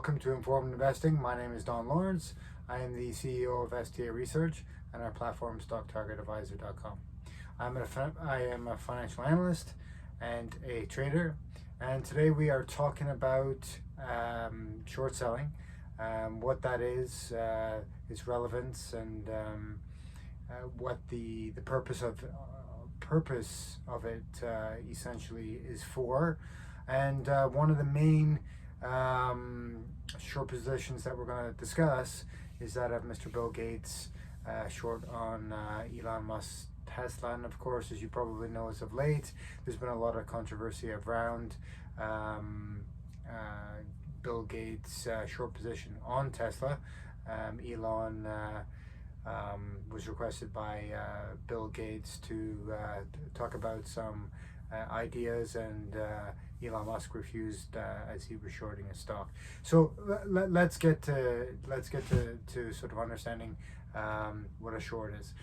Welcome to Informed Investing. My name is Don Lawrence. I am the CEO of STA Research and our platform StockTargetAdvisor.com. I am a financial analyst and a trader, and today we are talking about short selling, what that is, its relevance, and what the purpose of it essentially is for. And one of the main short positions that we're going to discuss is that of Mr. Bill Gates, short on Elon Musk's Tesla. And of course, as you probably know, as of late, there's been a lot of controversy around Bill Gates' short position on Tesla. Elon was requested by Bill Gates to talk about some ideas, and Elon Musk refused as he was shorting his stock. So let's get to sort of understanding what a short is.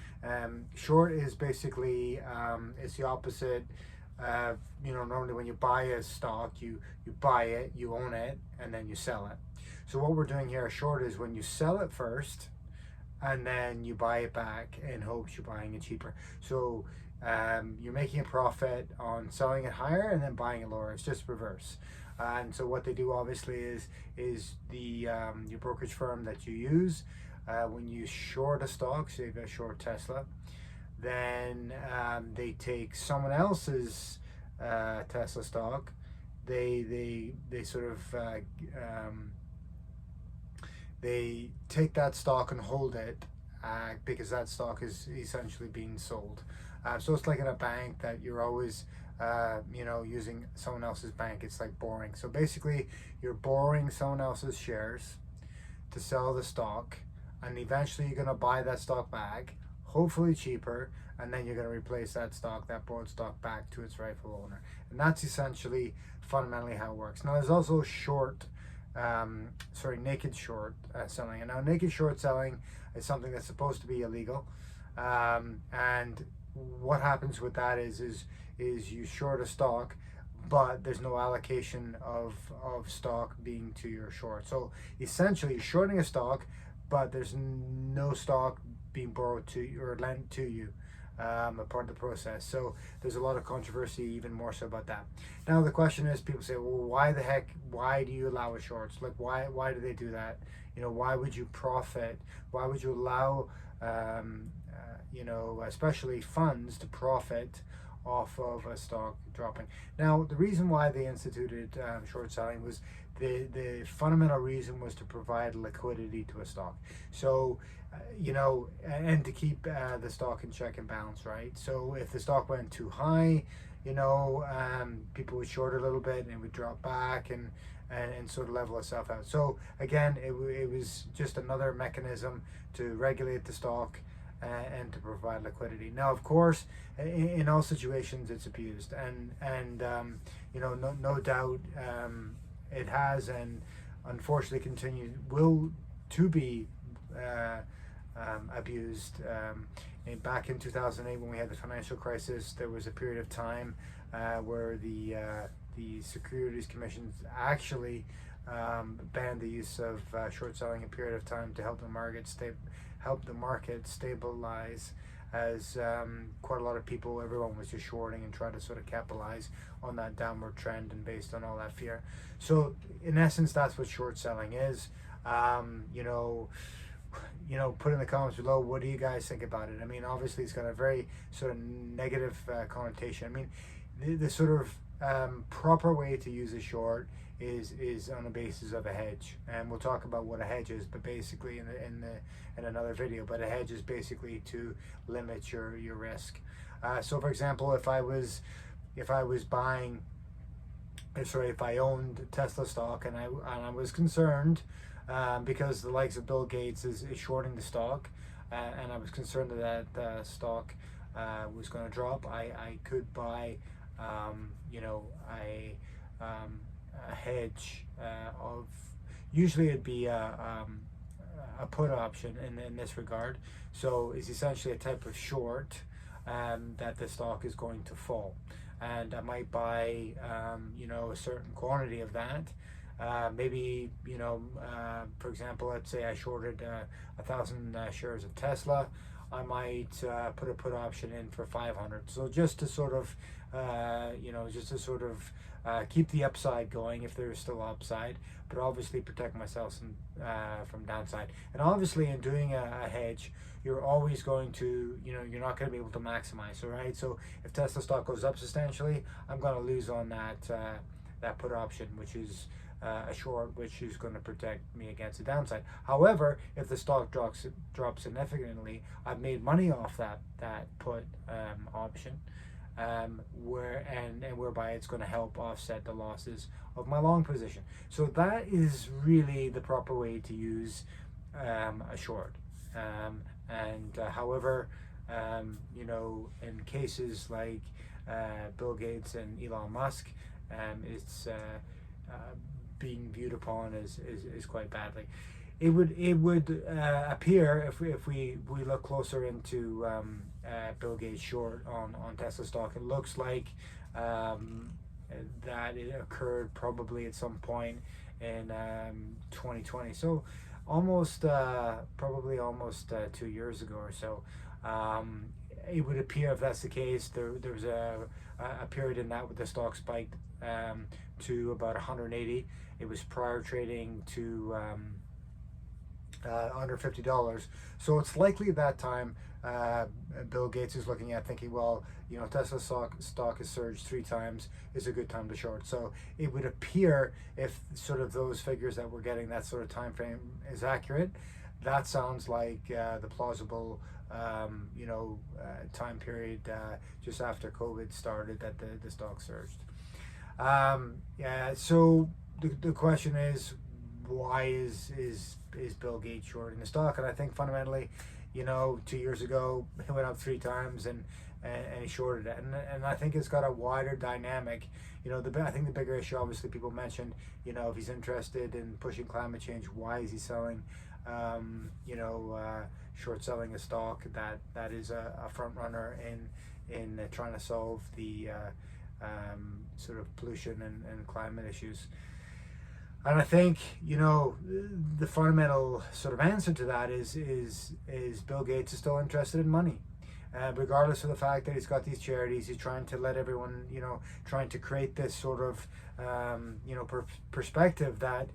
Short is basically it's the opposite. Normally when you buy a stock, you buy it, you own it, and then you sell it. So what we're doing here, a short is when you sell it first and then you buy it back in hopes you're buying it cheaper. So you're making a profit on selling it higher and then buying it lower. It's just reverse. And so what they do obviously is the your brokerage firm that you use when you short a stock, say if you short Tesla, then they take someone else's Tesla stock. They sort of they take that stock and hold it because that stock is essentially being sold. So it's like in a bank that you're always using someone else's bank. It's like borrowing. So basically you're borrowing someone else's shares to sell the stock, and eventually you're going to buy that stock back, hopefully cheaper, and then you're going to replace that borrowed stock back to its rightful owner. And that's essentially fundamentally how it works. Now there's also naked short selling. And now naked short selling is something that's supposed to be illegal, and what happens with that is you short a stock, but there's no allocation of stock being to your short. So essentially you're shorting a stock, but there's no stock being borrowed to you or lent to you, a part of the process. So there's a lot of controversy, even more so about that. Now the question is, people say, well, why do you allow a shorts? Like why do they do that? Why would you profit? Why would you allow especially funds to profit off of a stock dropping? Now the reason why they instituted short selling was the fundamental reason was to provide liquidity to a stock. So and to keep the stock in check and balance, right? So if the stock went too high, people would short a little bit and it would drop back and sort of level itself out. So again, it was just another mechanism to regulate the stock and to provide liquidity. Now, of course, in all situations, it's abused, and no doubt it has, and unfortunately will be abused. Back in 2008, when we had the financial crisis, there was a period of time where the Securities Commission actually banned the use of short selling a period of time to help the market stabilize, as quite a lot of people, everyone was just shorting and trying to sort of capitalize on that downward trend and based on all that fear. So in essence, that's what short selling is. Put in the comments below, what do you guys think about it? I mean, obviously it's got a very sort of negative connotation. I mean, the sort of proper way to use a short is on the basis of a hedge, and we'll talk about what a hedge is, but basically in another video. But a hedge is basically to limit your risk. So for example, if I owned Tesla stock and I was concerned because the likes of Bill Gates is shorting the stock, and I was concerned that stock was going to drop, I could buy a hedge of, usually it'd be a put option in this regard. So it's essentially a type of short that the stock is going to fall, and I might buy a certain quantity of that, Maybe, for example, let's say I shorted 1,000 shares of Tesla. I might put a put option in for 500. So just to sort of, keep the upside going if there's still upside, but obviously protect myself from downside. And obviously, in doing a hedge, you're always going to, you're not going to be able to maximize. All right. So if Tesla stock goes up substantially, I'm going to lose on that put option, which is a short, which is going to protect me against the downside. However, if the stock drops significantly, I've made money off that put option, whereby it's going to help offset the losses of my long position. So that is really the proper way to use a short. However, in cases like Bill Gates and Elon Musk, it's being viewed upon as quite badly. It would appear, if we look closer into Bill Gates' short on Tesla stock, it looks like that it occurred probably at some point in 2020. So probably almost 2 years ago or so. It would appear, if that's the case, there was a period in that where the stock spiked to about 180. It was prior trading to under $50. So it's likely at that time Bill Gates is looking at thinking, well, Tesla stock has surged 3 times, is a good time to short. So it would appear, if sort of those figures that we're getting, that sort of time frame is accurate, that sounds like the plausible time period just after COVID started that the stock surged. So the question is, why is Bill Gates shorting the stock? And I think fundamentally, 2 years ago it went up 3 times and he shorted it, and I think it's got a wider dynamic. I think the bigger issue, obviously, people mentioned, if he's interested in pushing climate change, why is he selling? Short selling a stock that is a front runner in trying to solve the sort of pollution and climate issues. And I think, the fundamental sort of answer to that is Bill Gates is still interested in money. Regardless of the fact that he's got these charities, he's trying to let everyone, trying to create this sort of, perspective that,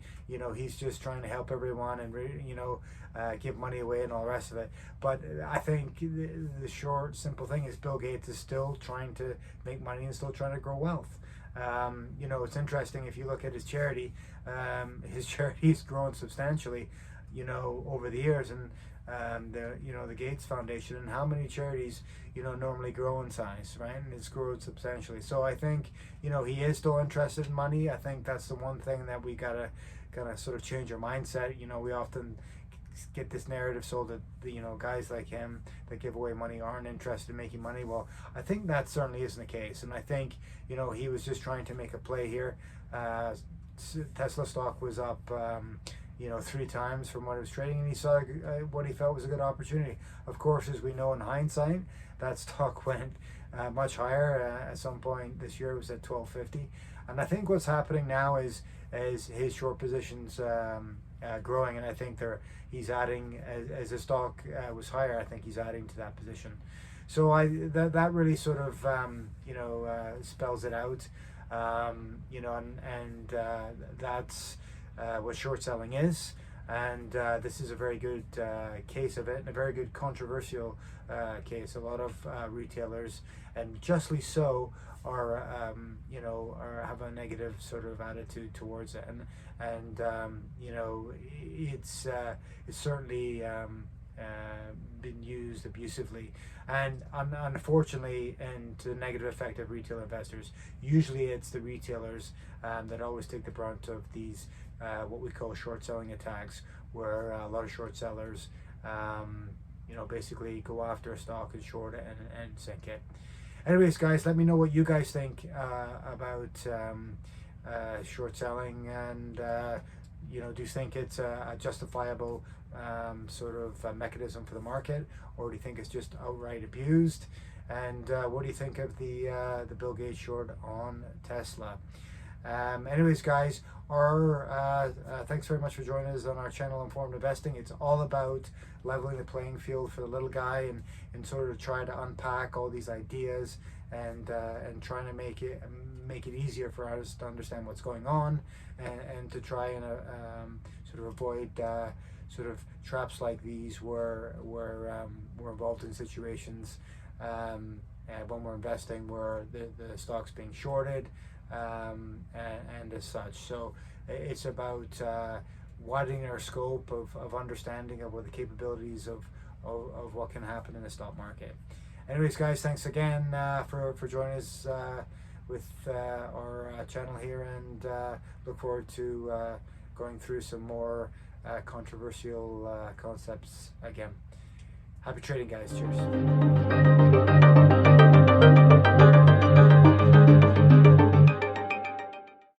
he's just trying to help everyone and, give money away and all the rest of it. But I think the short, simple thing is Bill Gates is still trying to make money and still trying to grow wealth. It's interesting, if you look at his charity's grown substantially, over the years, and the Gates Foundation, and how many charities normally grow in size, right? And it's grown substantially. So I think he is still interested in money. I think that's the one thing that we gotta sort of change our mindset. We often get this narrative sold that guys like him that give away money aren't interested in making money. Well, I think that certainly isn't the case, and I think he was just trying to make a play here. Tesla stock was up 3 times from what it was trading, and he saw what he felt was a good opportunity. Of course, as we know in hindsight, that stock went much higher. At some point this year it was at 12.50, and I think what's happening now is his short positions growing, and I think he's adding, as the stock was higher, I think he's adding to that position. So that really sort of spells it out, and that's what short selling is, and this is a very good case of it, and a very good controversial case. A lot of retailers, and justly so, are have a negative sort of attitude towards it, and it's certainly been used abusively, and unfortunately, and to the negative effect of retail investors. Usually it's the retailers that always take the brunt of these what we call short selling attacks, where a lot of short sellers basically go after a stock and short it and sink it. Anyways, guys, let me know what you guys think about short selling, and do you think it's a justifiable sort of mechanism for the market, or do you think it's just outright abused? And what do you think of the Bill Gates short on Tesla? Anyways, guys, thanks very much for joining us on our channel, Informed Investing. It's all about leveling the playing field for the little guy, and sort of try to unpack all these ideas, and trying to make it easier for us to understand what's going on, and to try and sort of avoid sort of traps like these where we're involved in situations when we're investing where the stock's being shorted, and as such. So it's about widening our scope of understanding of what the capabilities of what can happen in the stock market. Anyways, guys, thanks again for joining us with our channel here, and look forward to going through some more controversial concepts again. Happy trading, guys. Cheers.